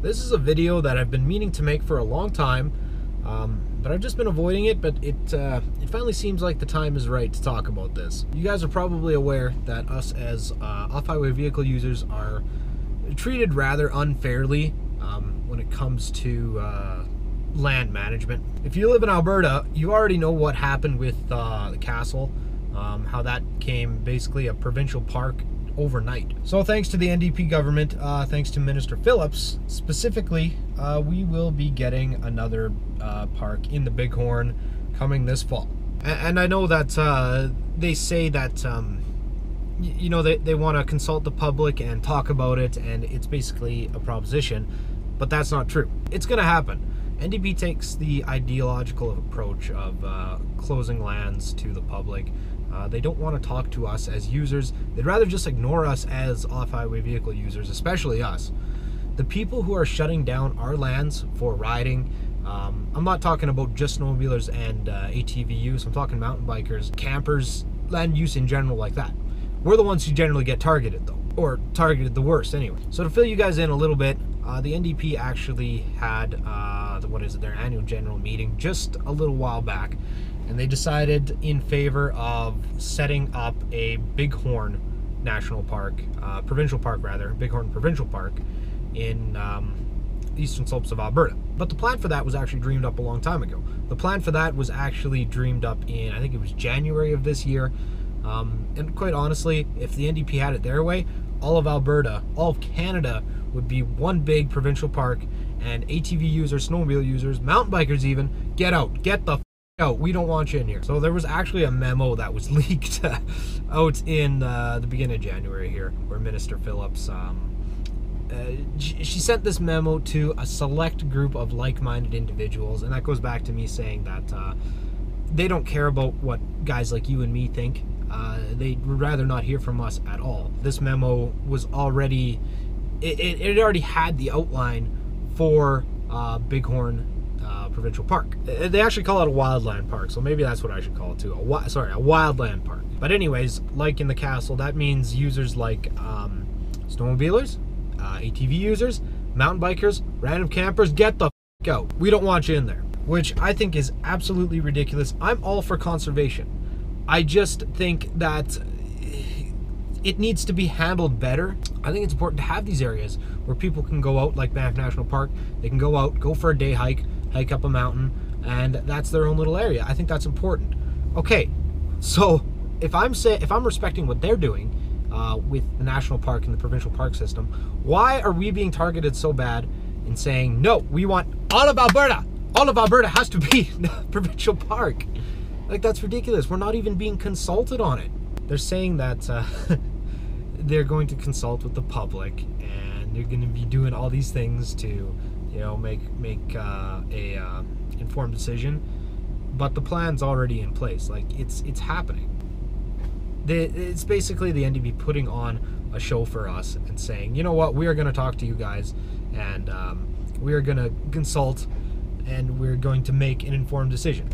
This is a video that I've been meaning to make for a long time, but I've just been avoiding it, but it finally seems like the time is right to talk about this. You guys are probably aware that us as off-highway vehicle users are treated rather unfairly when it comes to land management. If you live in Alberta, you already know what happened with the castle, how that became basically a provincial park overnight. So thanks to the NDP government, thanks to Minister Phillips specifically, we will be getting another park in the Bighorn coming this fall. And I know that they say that you know, they want to consult the public and talk about it, and it's basically a proposition, but that's not true. It's going to happen. NDP takes the ideological approach of closing lands to the public. They don't want to talk to us as users. They'd rather just ignore us as off-highway vehicle users, especially us. The people who are shutting down our lands for riding, I'm not talking about just snowmobilers and ATV use, I'm talking mountain bikers, campers, land use in general like that. We're the ones who generally get targeted though, or targeted the worst anyway. So to fill you guys in a little bit, the NDP actually had, their annual general meeting just a little while back, and they decided in favor of setting up a Bighorn National Park, Provincial Park rather, Bighorn Provincial Park in eastern slopes of Alberta. But the plan for that was actually dreamed up a long time ago. The plan for that was actually dreamed up in, I think it was January of this year. And quite honestly, if the NDP had it their way, all of Alberta, all of Canada would be one big provincial park, and ATV users, snowmobile users, mountain bikers even, get out, get the out, we don't want you in here. So there was actually a memo that was leaked out in the beginning of January here, where Minister Phillips, she sent this memo to a select group of like-minded individuals, and that goes back to me saying that they don't care about what guys like you and me think. They'd rather not hear from us at all. This memo was already, it already had the outline for Bighorn Provincial Park. They actually call it a wildland park, so maybe that's what I should call it too. A wildland park. But anyways, like in the castle, that means users like snowmobilers, ATV users, mountain bikers, random campers, get the out. We don't want you in there. Which I think is absolutely ridiculous. I'm all for conservation. I just think that it needs to be handled better. I think it's important to have these areas where people can go out, like Banff National Park. They can go out, go for a day hike, hike up a mountain, and that's their own little area. I think that's important. Okay, so if I'm respecting what they're doing with the national park and the provincial park system, why are we being targeted so bad in saying, no, we want all of Alberta? All of Alberta has to be the provincial park. Like, that's ridiculous. We're not even being consulted on it. They're saying that they're going to consult with the public, and they're going to be doing all these things to, you know, make a informed decision. But the plan's already in place. Like, it's happening. It's basically the NDP putting on a show for us and saying, you know what, we are going to talk to you guys, and we are going to consult, and we're going to make an informed decision.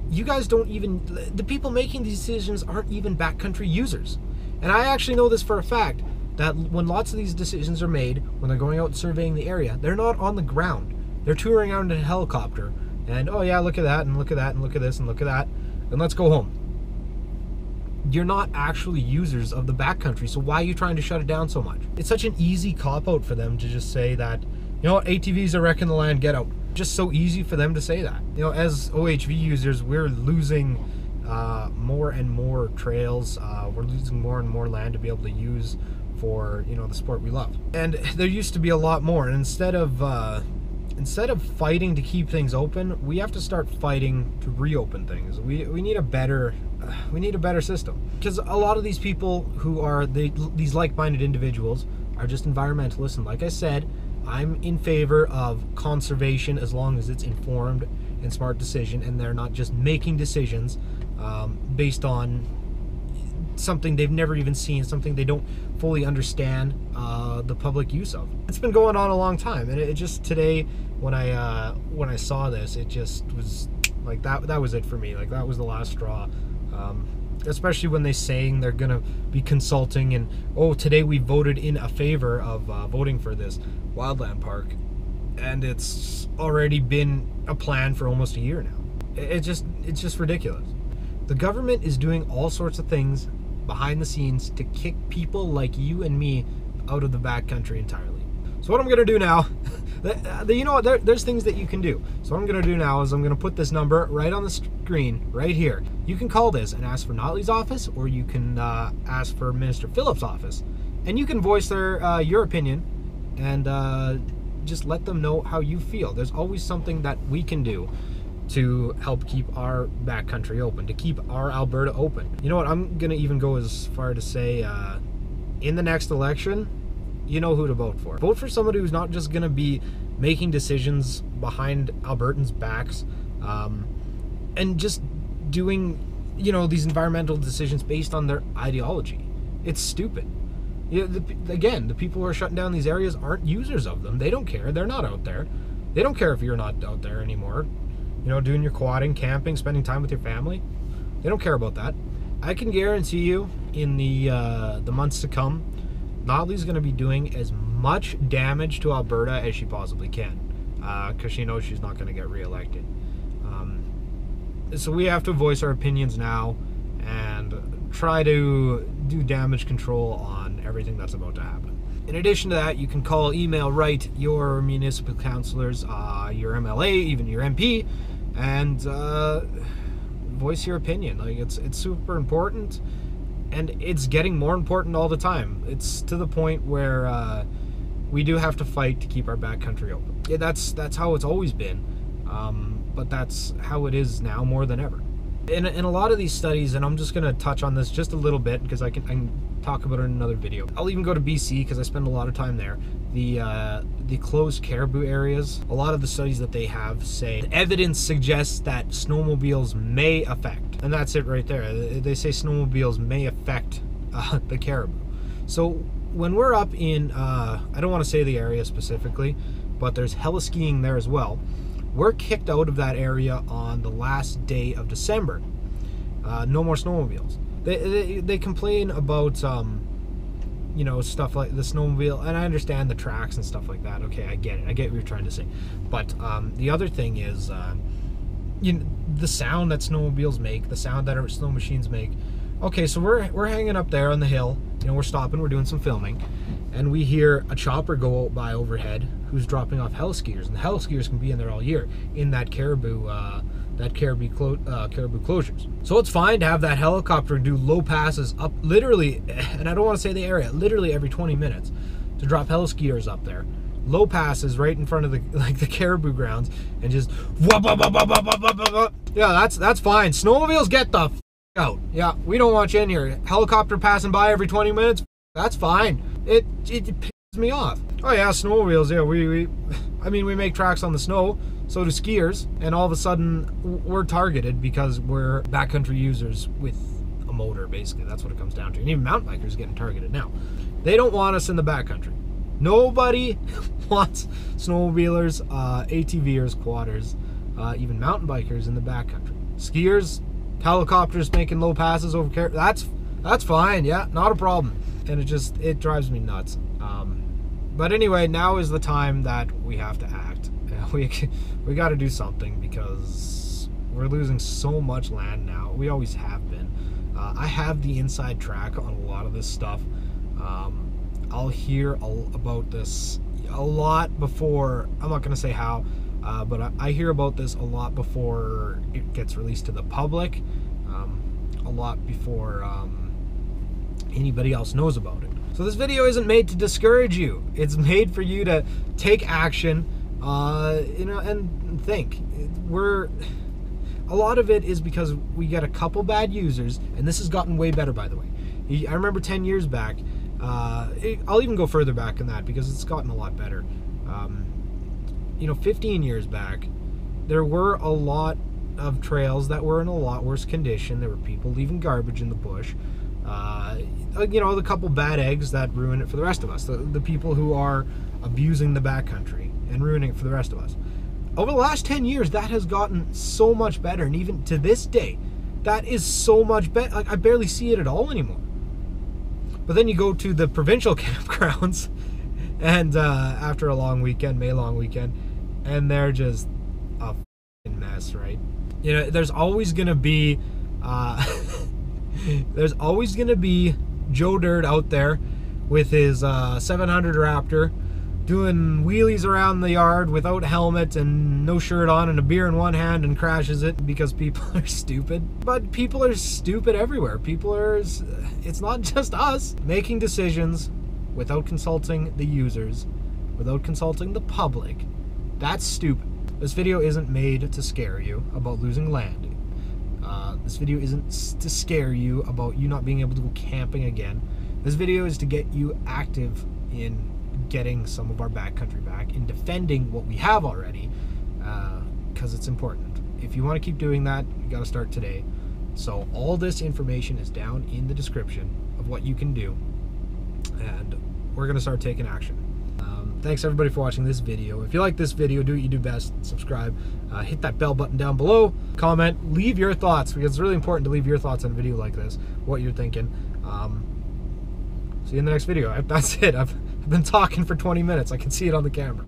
You guys don't even, the people making these decisions aren't even backcountry users. And I actually know this for a fact, that when lots of these decisions are made, when they're going out surveying the area, they're not on the ground. They're touring around in a helicopter, and oh yeah, look at that, and look at that, and look at this, and look at that, and let's go home. You're not actually users of the backcountry, so why are you trying to shut it down so much? It's such an easy cop-out for them to just say that, you know what, ATVs are wrecking the land, get out. Just so easy for them to say that. You know, as OHV users, we're losing more and more trails. We're losing more and more land to be able to use for, you know, the sport we love. And there used to be a lot more. And instead of fighting to keep things open, we have to start fighting to reopen things. We need a better system, because a lot of these people who are these like-minded individuals are just environmentalists, and like I said, I'm in favor of conservation as long as it's informed and smart decision, and they're not just making decisions based on something they've never even seen, something they don't fully understand the public use of. It's been going on a long time, and it just today when I saw this, it just was like that was it for me. Like, that was the last straw. especially when they're saying they're going to be consulting and, oh, today we voted in a favor of voting for this wildland park, and it's already been a plan for almost a year now. It's just ridiculous. The government is doing all sorts of things behind the scenes to kick people like you and me out of the backcountry entirely. So what I'm going to do now, you know what, there's things that you can do. So what I'm going to do now is I'm going to put this number right on the screen, right here. You can call this and ask for Notley's office, or you can ask for Minister Phillips' office. And you can voice your opinion and just let them know how you feel. There's always something that we can do to help keep our backcountry open, to keep our Alberta open. You know what, I'm going to even go as far to say, in the next election, you know who to vote for. Vote for somebody who's not just going to be making decisions behind Albertans' backs, and just doing, you know, these environmental decisions based on their ideology. It's stupid. You know, again, the people who are shutting down these areas aren't users of them. They don't care. They're not out there. They don't care if you're not out there anymore, you know, doing your quadding, camping, spending time with your family. They don't care about that. I can guarantee you, in the months to come, Notley's going to be doing as much damage to Alberta as she possibly can, because she knows she's not going to get reelected. So we have to voice our opinions now and try to do damage control on everything that's about to happen. In addition to that, you can call, email, write your municipal councillors, your MLA, even your MP, and voice your opinion. Like, it's super important. And it's getting more important all the time. It's to the point where we do have to fight to keep our backcountry open. Yeah, that's how it's always been, but that's how it is now more than ever. In a lot of these studies, and I'm just going to touch on this just a little bit because I can talk about it in another video. I'll even go to BC because I spend a lot of time there. The closed caribou areas, a lot of the studies that they have say the evidence suggests that snowmobiles may affect, and that's it right there. They say snowmobiles may affect the caribou. So when we're up in, I don't want to say the area specifically, but there's heli skiing there as well. We're kicked out of that area on the last day of December. No more snowmobiles. They complain about you know, stuff like the snowmobile, and I understand the tracks and stuff like that. Okay, I get it. I get what you're trying to say. But the other thing is, you know, the sound that snowmobiles make, the sound that our snow machines make. Okay, so we're hanging up there on the hill. You know, we're stopping. We're doing some filming, and we hear a chopper go by overhead, who's dropping off heli skiers, and the heli skiers can be in there all year in that caribou closures. So it's fine to have that helicopter do low passes up, literally, and I don't want to say the area, literally every 20 minutes, to drop heli skiers up there. Low passes right in front of the caribou grounds, and just yeah, that's fine. Snowmobiles, get the f out. Yeah, we don't want you in here. Helicopter passing by every 20 minutes, that's fine. It pisses me off. Oh yeah, snowmobiles, yeah, I mean, we make tracks on the snow, so do skiers, and all of a sudden we're targeted because we're backcountry users with a motor, basically. That's what it comes down to. And even mountain bikers are getting targeted now. They don't want us in the backcountry. Nobody wants snowmobilers, ATVers, quadders, even mountain bikers in the backcountry. Skiers, helicopters making low passes over that's fine, yeah, not a problem. And it drives me nuts. But anyway, now is the time that we have to act. We got to do something because we're losing so much land now. We always have been. I have the inside track on a lot of this stuff. I'll hear about this a lot before. I'm not going to say how, but I hear about this a lot before it gets released to the public. A lot before anybody else knows about it. So this video isn't made to discourage you. It's made for you to take action, you know, and think. A lot of it is because we get a couple bad users, and this has gotten way better, by the way. I remember 10 years back, I'll even go further back than that because it's gotten a lot better. You know, 15 years back, there were a lot of trails that were in a lot worse condition. There were people leaving garbage in the bush. You know, the couple bad eggs that ruin it for the rest of us. The people who are abusing the backcountry and ruining it for the rest of us. Over the last 10 years, that has gotten so much better. And even to this day, That is so much better. Like, I barely see it at all anymore. But then you go to the provincial campgrounds, and after a long weekend, May long weekend, and they're just a f***ing mess, right? You know, there's always gonna be Joe Dirt out there with his 700 Raptor doing wheelies around the yard without helmet and no shirt on and a beer in one hand and crashes it because people are stupid. But people are stupid everywhere. It's not just us making decisions without consulting the users, without consulting the public. That's stupid. This video isn't made to scare you about losing land. This video isn't to scare you about you not being able to go camping again. This video is to get you active in getting some of our backcountry back, in defending what we have already, because it's important. If you want to keep doing that, you got to start today. So all this information is down in the description of what you can do, and we're going to start taking action. Thanks everybody for watching this video. If you like this video, do what you do best. Subscribe. Hit that bell button down below. Comment. Leave your thoughts, because it's really important to leave your thoughts on a video like this, what you're thinking. See you in the next video. That's it. I've been talking for 20 minutes. I can see it on the camera.